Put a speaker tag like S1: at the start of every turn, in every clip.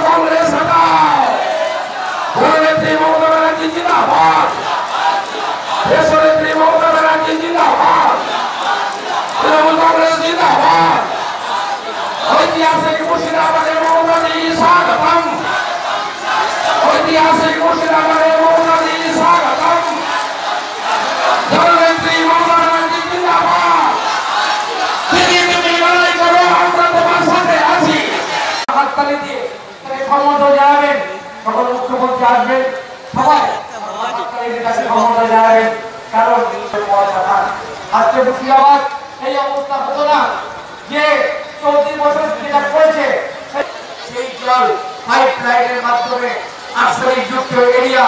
S1: কংগ্রেস হটাও, নেত্রী মমতা ব্যানার্জি জিন্দাবাদ, নেত্রী মমতা ব্যানার্জি জিন্দাবাদ, তৃণমূল কংগ্রেস জিন্দাবাদ। ঐতিহাসিক মুর্শিদাবাদের মমতাদি স্বাগতম, ঐতিহাসিক মুর্শিদাবাদের মমতাদি স্বাগতম, জননেত্রী মমতা ব্যানার্জি জিন্দাবাদ। তুমি লড়াই করো, আমরা তোমার সাথে আছি। হাততালি দিয়ে ক্ষমতা জানাবেন, সকল মুখ্যমন্ত্রী আসবেন, সবাই হাততালি দিয়ে তাকে ক্ষমতা জানাবেন। কারণ আজকে মুর্শিদাবাদ এই অবস্থা হতো না যে 14 বছর যেটা করেছে, সেই জল পাইপ লাইনের মাধ্যমে আশ্রয়যুক্ত এরিয়া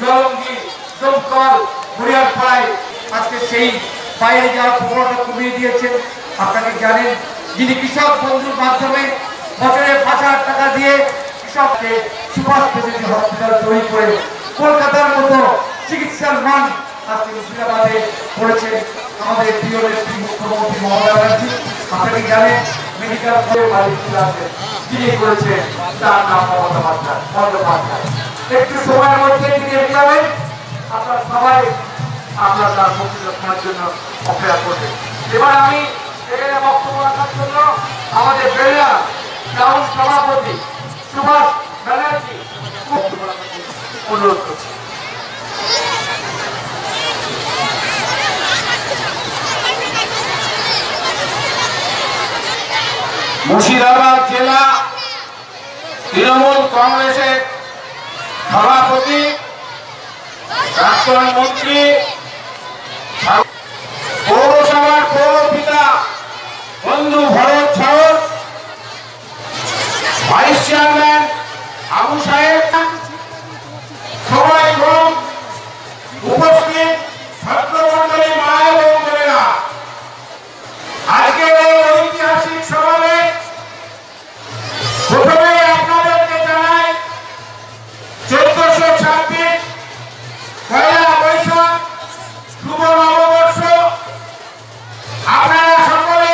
S1: জলঙ্গি, দমকল, হরিয়ারপাড়ায় আজকে সেই বাইরে যাওয়ার প্রবণতা কমিয়ে দিয়েছেন। আপনাকে জানেন, যিনি কৃষক বন্ধুর মাধ্যমে বছরে 5,000 টাকা দিয়ে কৃষককে সুপার স্পেশালিটি হসপিটাল তৈরি করে কলকাতার মতো চিকিৎসার মান আজকে মুর্শিদাবাদে করেছেন আমাদের প্রিয় নেত্রী মুখ্যমন্ত্রী মমতা ব্যানার্জি। আপনাকে জানেন, মেডিকেল কলেজ মালিক আছেন, যিনি করেছেন, তার নাম মমতা বন্দ্যোপাধ্যায়। একটু সময়ের মধ্যে তিনি এগিয়ে যাবেন, আপনারা সবাই আপনার তার মুক্তি রক্ষার জন্য অপেক্ষা করবেন। এবার আমি এখানে বক্তব্য রাখার জন্য আমাদের বেড়া টাউন সভাপতি সুভাষ ব্যানার্জি অনুরোধ করছি। মুর্শিদাবাদ জেলা তৃণমূল কংগ্রেসের সভাপতি, প্রাক্তন মন্ত্রী, পৌরসভার পৌরপিতা বন্ধু ভরত ঝড়, ভাইস চেয়ারম্যান আবু সাহেব, সবাই উপস্থিত ছাত্রমন্ডলী, মা এবং বোনেরা, আজকের এই ঐতিহাসিক সমাবেশ প্রথমে আপনাদেরকে জানাই 1426 পয়লা বৈশাখ শুভ নববর্ষ। আপনারা সকলে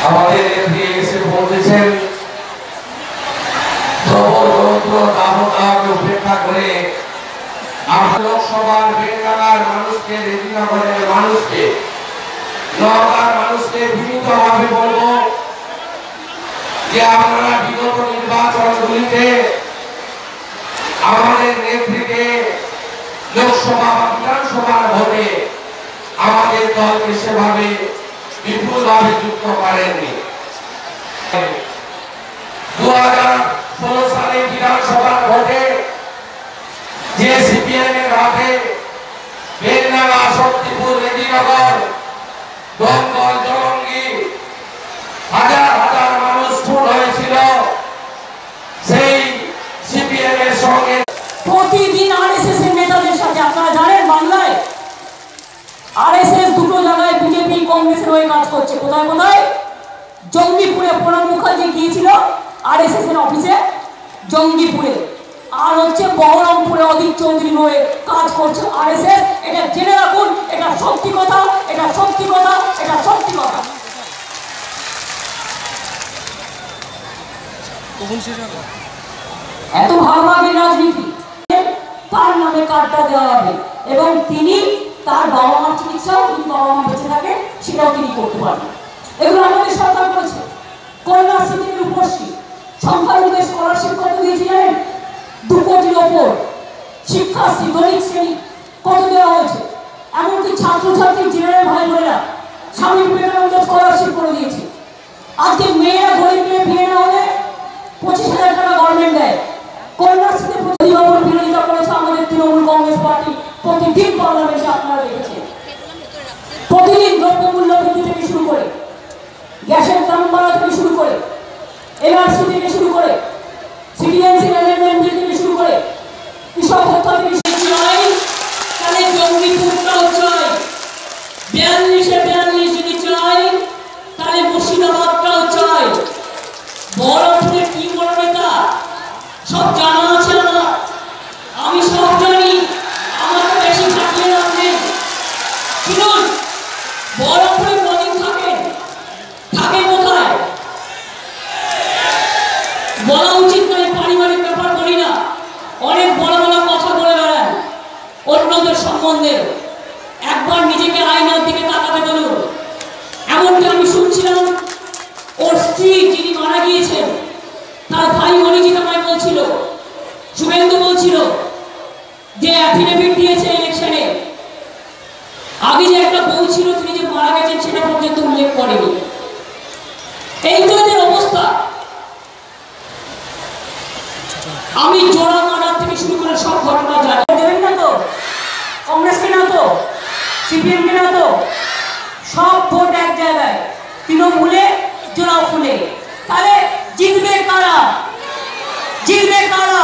S1: আমাদের নেত্রী এসে বলতেছেন, উপেক্ষা করে লোকসভার বেঙ্গালার মানুষকে, রেজিনগরের মানুষকে, নওগাঁর মানুষকে বিনীতভাবে বলবো যে আপনারা বিগত নির্বাচনগুলিতে আমাদের নেত্রীকে লোকসভা বা বিধানসভার ভোটে আমাদের দলকে সেভাবে বিপুলভাবে যুক্ত করেননি। 2016 সালে বিধানসভার ভোটে যে সিপিএম এর হাতে বেলডাঙ্গা, শক্তিপুর, রেজিনগর, দমকল, জলঙ্গি হাজার হাজার মানুষ খুন হয়েছিল, সেই সিপিএম এর সঙ্গে
S2: প্রতিদিন আরএসএস এর নেতাদের সাথে, আপনারা জানেন বাংলায় আরএসএস দুটো জায়গায় বিজেপি কংগ্রেসের হয়ে কাজ করছে। কোথায় কোথায়? জঙ্গিপুরে প্রণব মুখার্জি গিয়েছিল আরএসএস এর অফিসে, জঙ্গিপুরে, আর হচ্ছে বহরমপুরে অধীর চৌধুরী হয়ে কাজ করছে আরএসএস। এটা জেনে রাখুন, এটা সত্যি কথা, এটা সত্যি কথা, এটা সত্যি কথা। এত ভাগাভাগি রাজনীতি, তার নামে কার্ডটা দেওয়া হবে এবং তিনি তার বাবা মার চিকিৎসাও, যদি বাবা মা বেঁচে থাকে সেটাও তিনি করতে পারবেন। এগুলো আমাদের সরকার করেছে। কন্যাশ্রী রূপশ্রী, সংখ্যালঘুদের স্কলারশিপ কত দিয়েছে জানেন? 2 কোটির ওপর। শিক্ষাশ্রী, দলিত শ্রেণী কত দেওয়া হয়েছে। এমনকি ছাত্রছাত্রী, জেনারেল ভাই বোনেরা স্বামী বিবেকানন্দ স্কলারশিপ করে দিয়েছে। আজকে মেয়েরা, গরিব মেয়ে বিয়ে না হলে 25,000 টাকা গভর্নমেন্ট দেয়। কন্যাশ্রীতে বিরোধিতা করেছে আমাদের তৃণমূল কংগ্রেস পার্টি প্রতিদিন পার্লামেন্টে, আপনারা দেখেছেন। প্রতিদিন দ্রব্যমূল্য বৃদ্ধি থেকে শুরু করে, গ্যাসের দাম বাড়া থেকে শুরু করে, এনআরসি থেকে শুরু করে, সিটিএনসি অ্যামেন্ডমেন্ট থেকে শুরু করে, কৃষক হত্যা থেকে শুরু করে, আপনাদের সম্বন্ধে একবার নিজেকে আয়নার দিকে তাকাতে বলুন। এমনকি আমি শুনছিলাম ওর স্ত্রী যিনি মারা গিয়েছেন তার ভাই অরিজিৎ আমায় বলছিল, শুভেন্দু বলছিল যে অ্যাফিডেভিট দিয়েছে ইলেকশনে, আগে যে একটা বউ ছিল তিনি যে মারা গেছেন সেটা পর্যন্ত উল্লেখ করেনি। এই তো এদের অবস্থা। আমি জোড়া মারার থেকে শুরু করে সব ঘটনা জানি। দেবেন না তো, কংগ্রেসকে না তো, সিপিএমকে না তো, সব ভোট এক জায়গায়, তৃণমূলে জোড়া ফুলে। তাহলে জিতবে কারা? জিতবে কারা?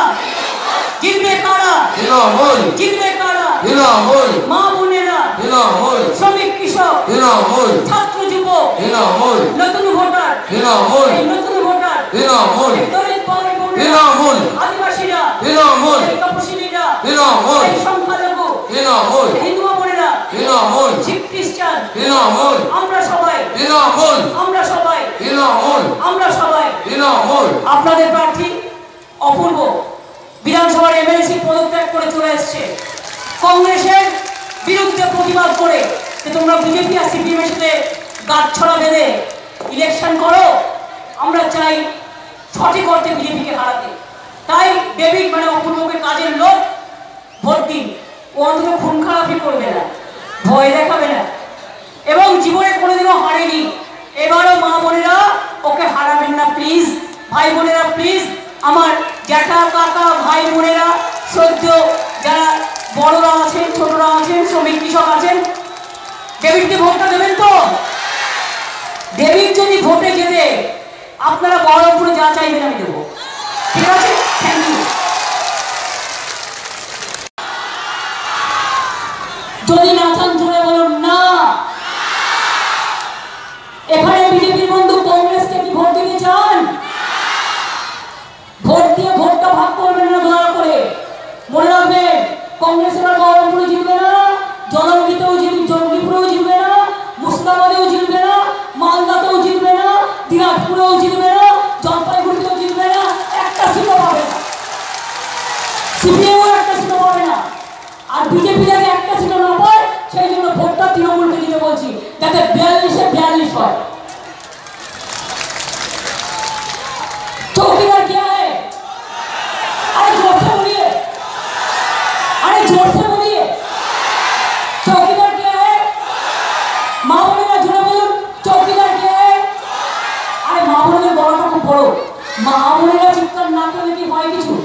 S2: জিতবে কারা? জিতবে কারা? মা বোনেরা, শ্রমিক কৃষক, ছাত্র যুবক, নতুন ভোটার, নতুন ভোটার, দলিত আদিবাসীরা, তপশিলীরা, সংখ্যালঘু, হিন্দু বোনেরা, শিখ খ্রিস্টান, আমরা সবাই, আমরা সবাই, আমরা সবাই আপনাদের প্রার্থী অপূর্ব বিধানসভার এমএলসি পদত্যাগ করে চলে এসছে কংগ্রেসের বিরুদ্ধে প্রতিবাদ করে যে তোমরা বিজেপি আর সিপিএম এর সাথে গাঁটছড়া বেঁধে ইলেকশন করো। আমরা চাই সঠিক অর্থে বিজেপিকে হারাতে। তাই ডেভিড মানে অপূর্বকে কাজের লোক ভোট দিন। ও অন্তত খুন খারাপই করবে না, ভয় দেখাবে না, এবং জীবনে কোনোদিনও হারেনি। এবারও মা বোনেরা ওকে হারাবেন না প্লিজ। ভাই বোনেরা প্লিজ, আমার জ্যাঠা কাকা ভাই বোনেরা, শ্রদ্ধেয় যারা বড়রা আছেন, ছোটরা আছেন, শ্রমিক কৃষক আছেন, ডেভিডকে ভোটটা দেবেন তো? ডেভিড যদি ভোটে যেতে আপনারা বহরমপুরে যা চাইবেন আমি দেবো। ঠিক আছে, থ্যাংক ইউ। যদি না চান জোরে বলুন না। এখানে বিজেপির বন্ধু কংগ্রেসকে কি ভোট দিতে চান? ভোট দিয়ে ভোটটা ভাগ করবেন না দয়া করে। মনে রাখবেন, কংগ্রেস এবার বহরমপুরে জিতবে না, জলঙ্গিতেও জিতবে, জঙ্গিপুরেও জিতবে না, মুর্শিদাবাদেও জিতবে না, মালদাতেও জিতবে না, দিনাজপুরেও জিতবে না, জলপাইগুড়িতেও জিতবে না, একটা সিটও পাবে না। সিপিএমও একটা সিটও পাবে না। আর বিজেপি যাতে একটা সিটও না পায় সেই জন্য ভোটটা তৃণমূলকে দিতে বলছি, যাতে 42-42 হয়। चौकीदार क्या है? अरे जोर से बोलिए, अरे जोर से बोलिए। चौकीदार क्या है? माँ बोलेगा जोर बोलूं, चौकीदार क्या है? अरे माँ बोलेगा बड़ा तो बड़ो, माँ बोलेगा चित्कार ना करने की भाई किचु,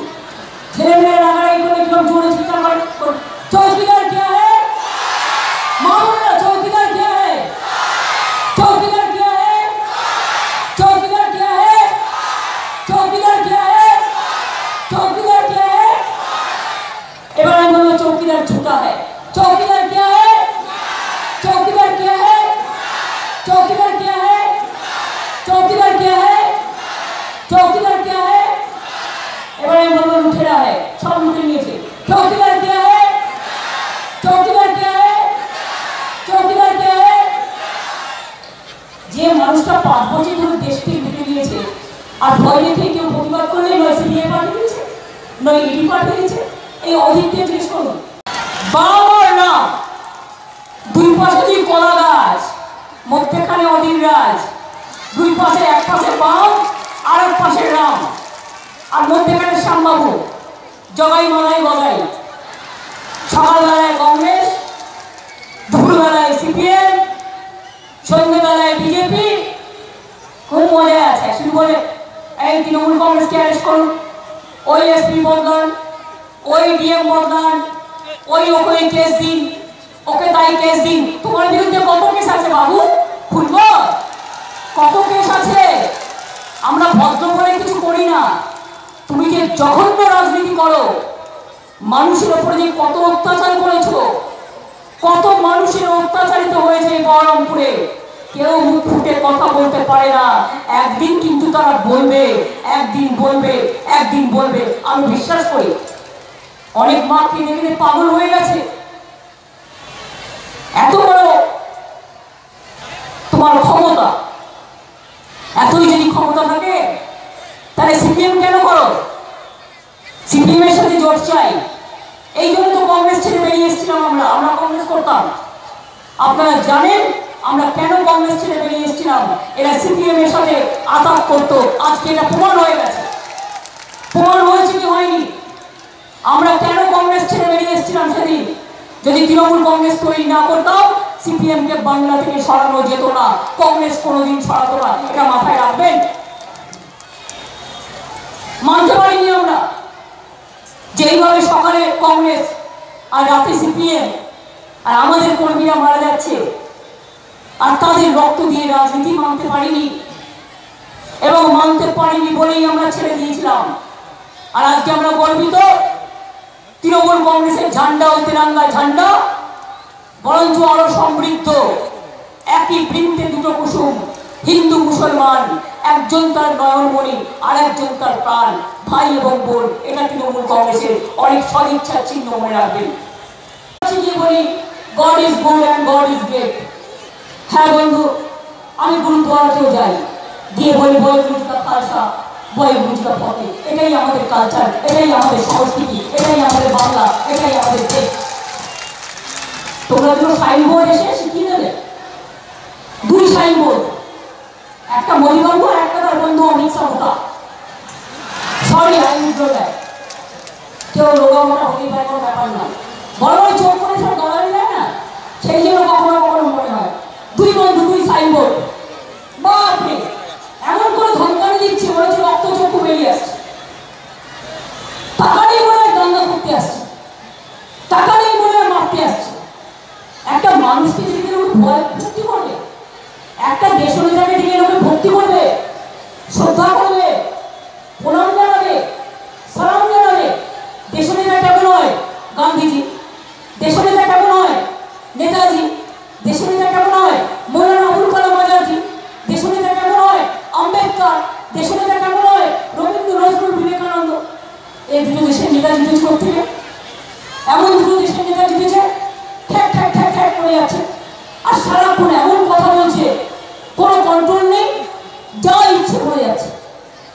S2: ছেলে মেয়েরা রাগারাগি করলে কিরকম জোরে চিৎকার করে। চৌকিদার क्या है? माँ बोलेगा चौकीदार क्या है? चौकीदार क्या है? चौकीदार क्या है? चौकीदार क्या है? चौकीदार क्या है? एबार हम बोलो चौकीदार झूठा है। चौकीदार क्या है? चौकीदार क्या है? चौकीदार क्या है? चौकीदार क्या है? चौकीदार क्या है? एबार हम बोलो लुटेरा है, सब लुटे निয়েছে। चौकीदार क्या है? चौकीदार क्या है? चौकीदार क्या है? যে মানুষটা 5 বছর ধরে দেশকে লুটে নিয়েছে আর ভয় দেখে কেউ প্রতিবাদ করলে নয় সিবিআই পাঠিয়ে দিয়েছে, নয় ইডি পাঠিয়ে দিয়েছে। এই অধিককে জিজ্ঞেস করুন। বাবার না, দুই পাশে দুই কলা গাছ, মধ্যখানে অধীর রাজ, দুই পাশে, এক পাশে বাম আর এক পাশে রাম, আর মধ্যখানে শ্যামবাবু, জগাই মালাই গগাই। সকালবেলায় কংগ্রেস, দুপুরবেলায় সিপিএম, সন্ধ্যেবেলায় বিজেপি। খুব মজা আছে। শুরু করে এই তৃণমূল কংগ্রেসকে অ্যারেস্ট করুন, ওই এসপি বদলান, ওই ডিএম বদলান, ওকে কেস দিন, ওকে তাই কেস দিন। তোমার বিরুদ্ধে কত কেস আছে বাবু? খুলব কত কেস আছে? আমরা ভদ্র বলে কিছু করি না। তুমি যে জঘন্য রাজনীতি করো, মানুষের উপরে যে কত অত্যাচার করেছো, কত মানুষের অত্যাচারিত হয়েছে বহরমপুরে, কেউ মুখ ফুটে কথা বলতে পারে না। একদিন কিন্তু তারা বলবে, একদিন বলবে, একদিন বলবে। আমি বিশ্বাস করি অনেক মা কেঁদে কেঁদে পাগল হয়ে গেছে। এত বড় তোমার ক্ষমতা, এতই যদি ক্ষমতা থাকে তাহলে সিপিএম কেন করো? সিপিএম এর সাথে জোট চাই, এই জন্য তো কংগ্রেস ছেড়ে বেরিয়ে এসেছিলাম করতাম। আপনারা জানেন আমরা কেন কংগ্রেস ছেড়ে বেরিয়ে এসেছিলাম, এরা সিপিএম এর সাথে আতাক করতো। আজকে এটা প্রমাণ হয়ে গেছে। প্রমাণ হয়েছে কি হয়নি? আমরা কেন কংগ্রেস ছেড়ে বেরিয়ে এসেছিলাম সেদিন? যদি তৃণমূল কংগ্রেস তৈরি না করতাম, সিপিএম কে বাংলা থেকে সরানো যেত না, কংগ্রেস কোনোদিন সরাতো না। এটা মাথায় রাখবেন। মানতে পারিনি আমরা যেইভাবে সকালে কংগ্রেস আর রাতে সিপিএম, আর আমাদের কর্মীরা মারা যাচ্ছে, আর তাদের রক্ত দিয়ে রাজনীতি মানতে পারিনি, এবং মানতে পারিনি বলেই আমরা ছেড়ে দিয়েছিলাম। আর আজকে আমরা গর্বিত, তৃণমূল কংগ্রেসের ঝান্ডা ও তিরঙ্গা ঝান্ডা বরঞ্চ আরো সমৃদ্ধ। একই বৃন্তে দুটো কুসুম, হিন্দু মুসলমান, একজন তার নয়নমণি আর একজন তার প্রাণ, ভাই এবং বোন। এটা তৃণমূল কংগ্রেসের অনেক সদিচ্ছার চিহ্ন, মনে রাখবেন। বলি god is good and god is great. হ্যাঁ বন্ধু, আমি গুরুদ্বারাতেও যাই, গিয়ে বলি বই গুরুজা খালসা, বই গুরুজা ফতে। এটাই আমাদের কালচার, এটাই আমাদের সংস্কৃতি, এটাই আমাদের বাংলা, এটাই আমাদের দেশ। তোমরা দুটো সাইনবোর্ড এসে শিখিয়ে দেবে, দুই সাইনবোর্ড, একটা মরিবাবু আর একটা তার বন্ধু অমিত সাহা। সরি, আইন দেয় কেউ রোগামোটা হতেই পারে, কোনো ব্যাপার না। বড় বড় চোখ করে সব দলালি দেয় না, সেই জন্য কখনো কখনো মনে হয় দুই বন্ধু দুই সাইনবোর্ড। বাপরে, এমন করে ধমকানি দিচ্ছে, বলেছে রক্ত চক্ষু বেরিয়ে আসছে। টাকা নেই বলে দাঙ্গা করতে আসছে, টাকা নেই বলে মারতে আসছে। একটা মানুষকে দিকে লোক ভয় ভক্তি করবে, একটা দেশনেতাকে দিকে লোকে ভক্তি করবে, শ্রদ্ধা করবে, প্রণাম জানাবে, সালাম জানাবে। দেশনেতা কেমন হয়? গান্ধীজি। দেশনেতা কেমন হয়? নেতাজি। দেশনেতা কেমন হয়? মৌলানা আবুল কালাম আজাদ। দেশনেতা কেমন হয়? আম্বেদকর। দেশনেতা কেমন হয়? রবীন্দ্র নজরুল, বিবেকানন্দ। এই দুটো দেশের নেতা জিতেছে কোথেকে? এমন দুটো দেশের নেতা জিতেছে, ঠ্যাক ঠ্যাক ঠ্যাক ঠ্যাক করে যাচ্ছে, আর সারাক্ষণ এমন কথা বলছে, কোনো কন্ট্রোল নেই, যা ইচ্ছে করে যাচ্ছে।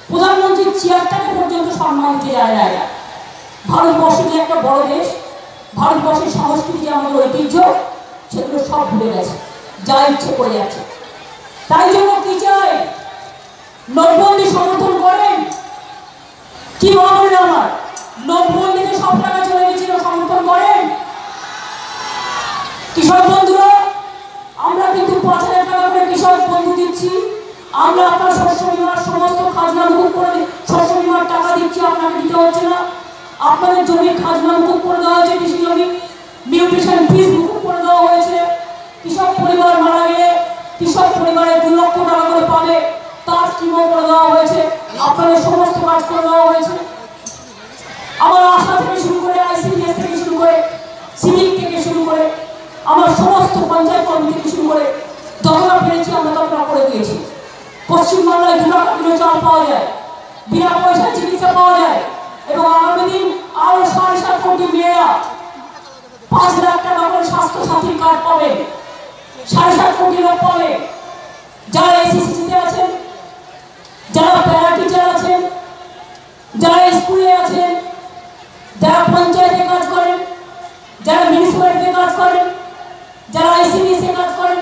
S2: প্রধানমন্ত্রীর চেয়ারটাকে পর্যন্ত সম্মান দিতে যায় না। ভারতবর্ষ যে একটা বড় দেশ, ভারতবর্ষের সংস্কৃতি যে আমাদের ঐতিহ্য, সেগুলো সব ভুলে গেছে, যা ইচ্ছে করে যাচ্ছে। তাই জন্য কি চাই? নোটবন্দি সমর্থন করেন কি বলবেন? আমার নোটবন্দিতে সব টাকা চলে গেছিল, সমর্থন করেন? কৃষক বন্ধুরা, আমরা কিন্তু 5,000 টাকা করে কৃষক বন্ধু দিচ্ছি। আমরা আপনার শস্য বীমার সমস্ত খাজনা মুকুব করে, শস্য বীমার টাকা দিচ্ছি, আপনাকে দিতে হচ্ছে না। আপনাদের জমির খাজনা মুকুব করে দেওয়া হয়েছে, কৃষি জমি নিউট্রিশন ফিস মুকুব করে দেওয়া হয়েছে। কৃষক পরিবার মারা গেলে কৃষক পরিবারে 2 লক্ষ টাকা করে পাবে, তার স্কিমও করে দেওয়া হয়েছে। আপনাদের সমস্ত কাজ করে দেওয়া হয়েছে। আমার আশা থেকে শুরু করে, আইসিডিএস থেকে শুরু করে, সিভিক থেকে শুরু করে, আমার সমস্ত পঞ্চায়েত কর্মী থেকে শুরু করে যতটা পেরেছি আমরা ততটা করে দিয়েছি। পশ্চিমবাংলায় 2 টাকা কিলো চাল পাওয়া যায়, বিনা পয়সায় চিকিৎসা পাওয়া যায়, এবং আগামী দিন আরো 7.5 কোটি মেয়েরা 5 লাখ টাকা করে স্বাস্থ্য সাথীর কার্ড পাবে, 7.5 কোটি লোক পাবে। যারা এসএসসিতে আছেন, যারা প্যারা টিচার আছেন, যারা স্কুলে আছেন, যারা পঞ্চায়েতে কাজ করেন, যারা মিউনিসিপ্যালিটিতে কাজ করেন, যারা আইসিডিএসে কাজ করেন,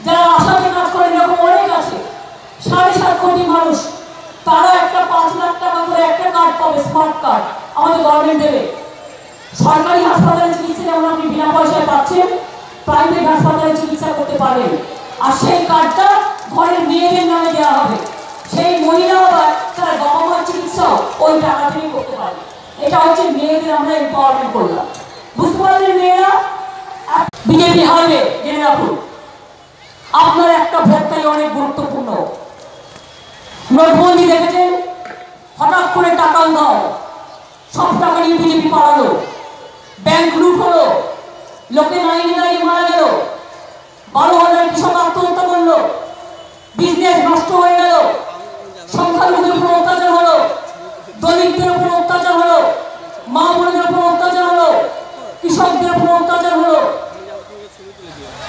S2: যারা আশাতে কাজ করেন, এরকম অনেক আছে। 7.5 কোটি মানুষ, তারা একটা 5 লাখ টাকা করে একটা কার্ড পাবে, স্মার্ট কার্ড, আমাদের গভর্নমেন্ট দেবে। সরকারি হাসপাতালে চিকিৎসা যেমন আপনি বিনা পয়সায় পাচ্ছেন, প্রাইভেট হাসপাতালে চিকিৎসা করতে পারবেন। আর সেই কার্ডটা ঘরের মেয়েদের নামে দেওয়া হবে। সেই মহিলা আবার তার বাবা মার চিকিৎসাও ওই টাকা থেকে করতে পারবে। এটা হচ্ছে মেয়েদের আমরা এম্পাওয়ারমেন্ট করলাম। বুঝতে পারলেন মেয়েরা? বিজেপি হারবে, জেনে রাখুন। আপনার একটা ভোটটাই অনেক গুরুত্বপূর্ণ। নোটবন্দি দেখেছেন, হঠাৎ করে টাকা দাও, সব টাকা নিয়ে বিজেপি পালালো, ব্যাংক লুট হলো, লোকে লাইনে দাঁড়িয়ে মারা গেল, 12,000 কৃষক আত্মহত্যা করলো, বিজনেস নষ্ট হয়ে গেল, সংখ্যালঘুদের উপর অত্যাচার হলো, দলিতদের উপর অত্যাচার হলো, মা বোনদের উপর অত্যাচার হলো, কৃষকদের উপর অত্যাচার হলো।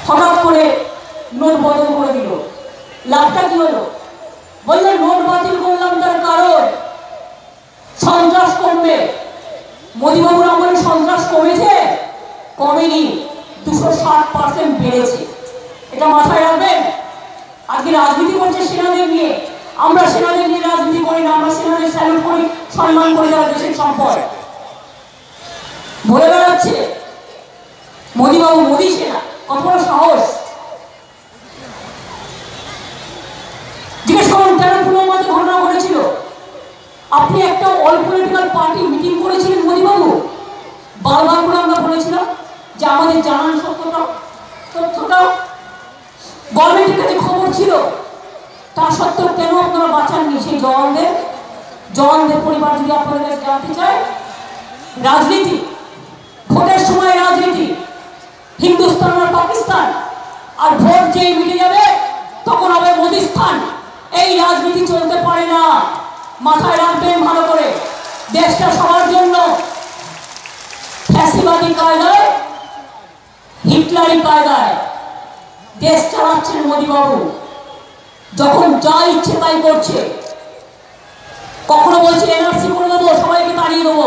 S2: হঠাৎ করে নোট বদল করে দিল, লাভটা কি হলো? বললেন নোট বাতিল করলাম, তার কারণ সন্ত্রাস কমবে। মোদীবাবুর আমলে সন্ত্রাস কমেছে? কমেনি, 260% বেড়েছে। এটা মাথায় রাখবেন। আজকে রাজনীতি করছে সেনাদের নিয়ে, আমরা সেনাদের নিয়ে রাজনীতি করি না, আমরা সেনাদের স্যালুট করি, সম্মান করি, যারা দেশের সম্পদ। বলে বেড়াচ্ছে মোদিবাবু মোদি সেনা, কত বড় সাহস! জিজ্ঞেস করুন কেন পুলওয়ামাতে ঘটনা ঘটেছিল? আপনি একটা অল পলিটিক্যাল পার্টি মিটিং করেছিলেন মোদিবাবু, বারবার করে আমরা বলেছিলাম যে আমাদের জানান সত্যটা গভর্নমেন্টের কাছে খবর ছিল, তা সত্ত্বেও কেন আপনারা বাঁচাননি সেই জওয়ানদের পরিবার? যদি আপনাদের কাছে জানতে চায়, রাজনীতি, ভোটের সময় রাজনীতি, হিন্দুস্তান আর পাকিস্তান, আর ভোট যেই মিটে যাবে তখন হবে মোদিস্তান। এই রাজনীতি চলতে পারে না, মাথায় রাখবেন ভালো করে। দেশটা সবার জন্য। ফ্যাসিবাদী কায়দায়, হিটলারি কায়দায় দেশ চালাচ্ছেন মোদিবাবু। যখন যা ইচ্ছে তাই করছে। কখনো বলছে এনআরসি করে দেবো, সবাইকে তাড়িয়ে দেবো।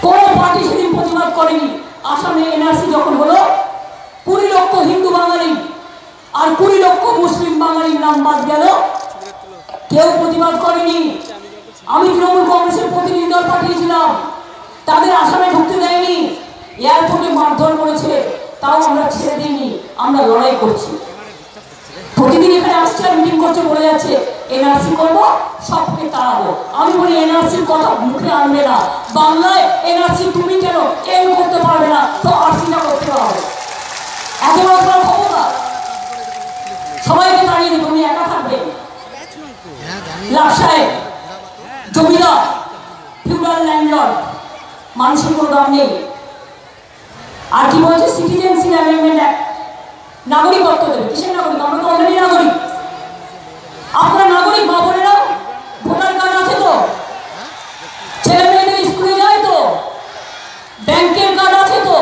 S2: কোন পার্টি সেদিন প্রতিবাদ করেনি। আসামে এনআরসি যখন হলো 20 লক্ষ হিন্দু বাঙালি আর 20 লক্ষ মুসলিম বাঙালির নাম বাদ গেল, কেউ প্রতিবাদ করেনি। আমি তৃণমূল কংগ্রেসের প্রতিনিধি দল পাঠিয়েছিলাম, তাদের আসামে ঢুকতে দেয়নি, এয়ারপোর্টে মারধর করেছে, তাও আমরা ছেড়ে দিইনি, আমরা লড়াই করছি। প্রতিদিন এখানে আসছে আর মিটিং করছে, বলে যাচ্ছে এনআরসি করবো, সবকে তাড়াবো। আমি বলি এনআরসির কথা মুখে আনবে না। বাংলায় এনআরসি তুমি কেন করতে পারবে না, তো আরসিটা করতে হবে। এত বড় ক্ষমতা, সবাইকে তাড়িয়ে দেবো, তুমি একা থাকবে। লাট সাহেব জমিদার, ফিউডাল ল্যান্ডলর্ড, মানুষের কোনো দাম নেই। আর কি বলছে সিটিজেনশিপ অ্যামেন্ডমেন্ট অ্যাক্ট, নাগরিকত্ব দেবে। কিসের নাগরিক? আমরা তো অলরেডি নাগরিক। আপনারা নাগরিক, মা বোনেরা ভোটার কার্ড আছে তো? ছেলে মেয়েদের স্কুলে যায় তো? ব্যাংকের কার্ড আছে তো?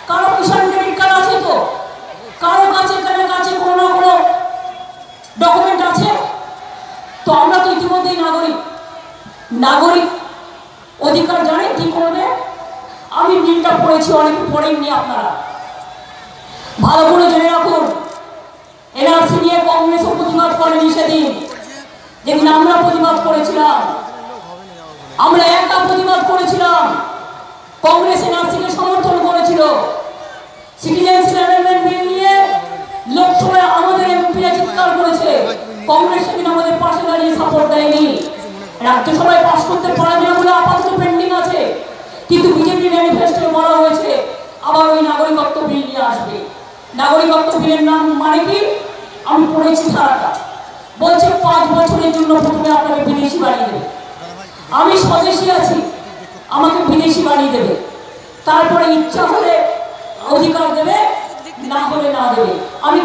S2: কারো কিষাণ ক্রেডিট কার্ড আছে তো? কারো কাছে কোনো না কোনো ডকুমেন্ট আছে তো? আমরা তো ইতিমধ্যেই নাগরিক। নাগরিক অধিকার জানেন কি করবে? আমি বিলটা পড়েছি, অনেকে পড়েননি আপনারা, ভালো করে জেনে রাখুন। এনআরসি নিয়ে কংগ্রেসও প্রতিবাদ করেনি সেদিন, যেদিন আমরা প্রতিবাদ করেছিলাম। আমরা একা প্রতিবাদ করেছিলাম, কংগ্রেস এনআরসিকে সমর্থন করেছিল। সিটিজেনশিপ অ্যামেন্ডমেন্ট বিল নিয়ে লোকসভায় আমাদের এমপিরা চিৎকার করেছে, কংগ্রেস সেদিন আমাদের পাশে দাঁড়িয়ে সাপোর্ট দেয়নি। রাজ্যসভায় পাস করতে পারবে না বলে আপাতত পেন্ডিং আছে, কিন্তু বিজেপি ম্যানিফেস্টোয় বলা হয়েছে আবার ওই নাগরিকত্ব বিল নিয়ে আসবে। নাগরিকত্ব বিলের নাম মানে কি? আমি পড়েছি সারাটা। বলছে 5 বছরের জন্য প্রথমে আপনাকে বিদেশি বানিয়ে দেবে। আমি স্বদেশী আছি, আমাকে বিদেশি বানিয়ে দেবে, তারপরে ইচ্ছা হলে অধিকার দেবে, না হলে না দেবে। আমি